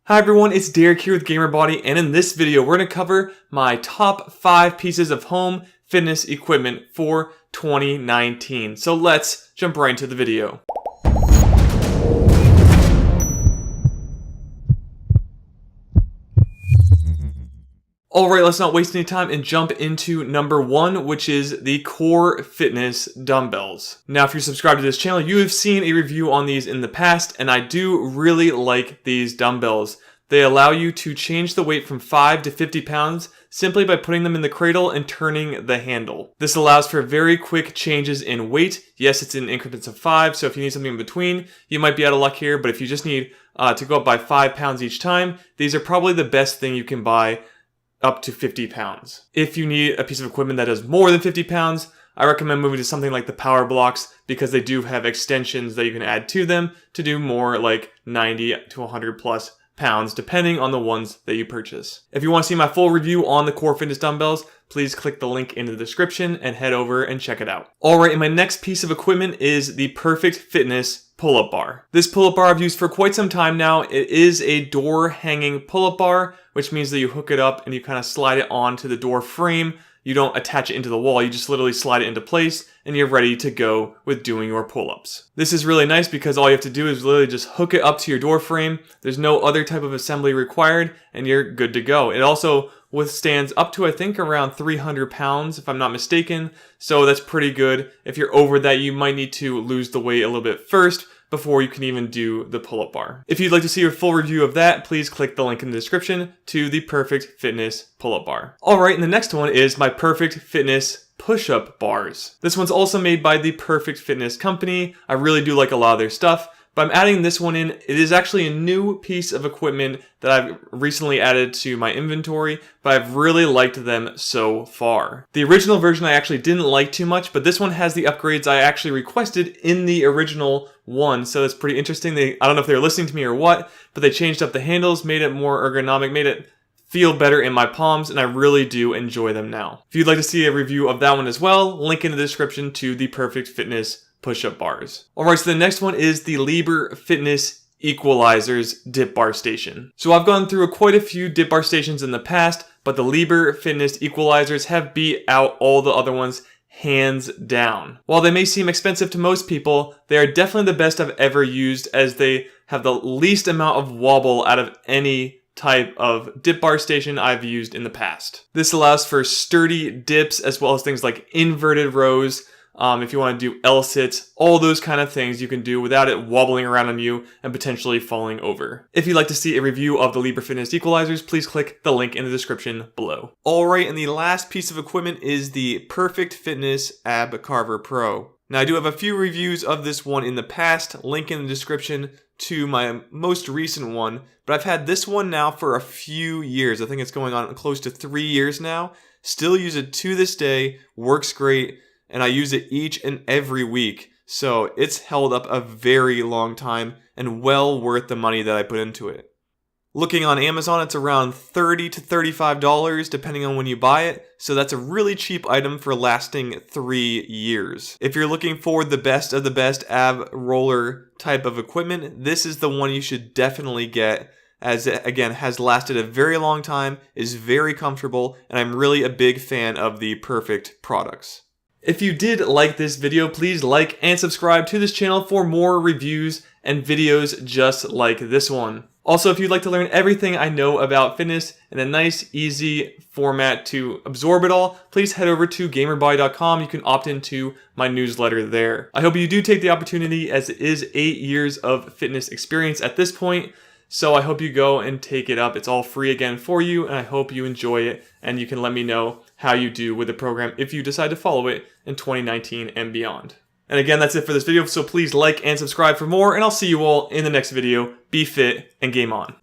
Hi everyone, it's Derek here with GamerBody, and in this video we're going to cover my top 5 pieces of home fitness equipment for 2019. So let's jump right into the video. Alright, let's not waste any time and jump into number 1, which is the Core Fitness dumbbells. Now, if you're subscribed to this channel, you have seen a review on these in the past, and I do really like these dumbbells. They allow you to change the weight from 5 to 50 pounds simply by putting them in the cradle and turning the handle. This allows for very quick changes in weight. Yes, it's in increments of 5, so if you need something in between, you might be out of luck here, but if you just need to go up by 5 pounds each time, these are probably the best thing you can buy up to 50 pounds. If you need a piece of equipment that does more than 50 pounds, I recommend moving to something like the Power Blocks because they do have extensions that you can add to them to do more like 90 to 100 plus pounds depending on the ones that you purchase. If you want to see my full review on the Core Fitness dumbbells, please click the link in the description and head over and check it out. Alright, and my next piece of equipment is the Perfect Fitness pull-up bar. This pull-up bar I've used for quite some time now. It is a door hanging pull-up bar, which means that you hook it up and you kind of slide it onto the door frame. You don't attach it into the wall, you just literally slide it into place and you're ready to go with doing your pull-ups. This is really nice because all you have to do is literally just hook it up to your door frame. There's no other type of assembly required and you're good to go. It also withstands up to I think around 300 pounds if I'm not mistaken, so that's pretty good. If you're over that, you might need to lose the weight a little bit first before you can even do the pull-up bar. If you'd like to see a full review of that, please click the link in the description to the Perfect Fitness pull-up bar. Alright, and the next one is my Perfect Fitness push-up bars. This one's also made by the Perfect Fitness company. I really do like a lot of their stuff, but I'm adding this one in. It is actually a new piece of equipment that I've recently added to my inventory, but I've really liked them so far. The original version I actually didn't like too much, but this one has the upgrades I actually requested in the original one, so it's pretty interesting. I don't know if they were listening to me or what, but they changed up the handles, made it more ergonomic, made it feel better in my palms, and I really do enjoy them now. If you'd like to see a review of that one as well, link in the description to the Perfect Fitness push-up bars. Alright, so the next one is the Liebherr Fitness Equalizers dip bar station. So I've gone through quite a few dip bar stations in the past, but the Liebherr Fitness Equalizers have beat out all the other ones hands down. While they may seem expensive to most people, they are definitely the best I've ever used as they have the least amount of wobble out of any type of dip bar station I've used in the past. This allows for sturdy dips as well as things like inverted rows. If you want to do L-sits, all those kind of things you can do without it wobbling around on you and potentially falling over. If you'd like to see a review of the Liebherr Fitness Equalizers, please click the link in the description below. Alright, and the last piece of equipment is the Perfect Fitness Ab Carver Pro. Now I do have a few reviews of this one in the past, link in the description to my most recent one, but I've had this one now for a few years. I think it's going on close to 3 years now. Still use it to this day, works great. And I use it each and every week, so it's held up a very long time and well worth the money that I put into it. Looking on Amazon, it's around $30 to $35 depending on when you buy it, so that's a really cheap item for lasting 3 years. If you're looking for the best of the best ab roller type of equipment, this is the one you should definitely get, as it, again, has lasted a very long time, is very comfortable, and I'm really a big fan of the Perfect products. If you did like this video, please like and subscribe to this channel for more reviews and videos just like this one. Also, if you'd like to learn everything I know about fitness in a nice, easy format to absorb it all, please head over to GamerBody.com. You can opt into my newsletter there. I hope you do take the opportunity, as it is 8 years of fitness experience at this point. So I hope you go and take it up. It's all free again for you, and I hope you enjoy it, and you can let me know how you do with the program if you decide to follow it in 2019 and beyond. And again, that's it for this video, so please like and subscribe for more, and I'll see you all in the next video. Be fit and game on.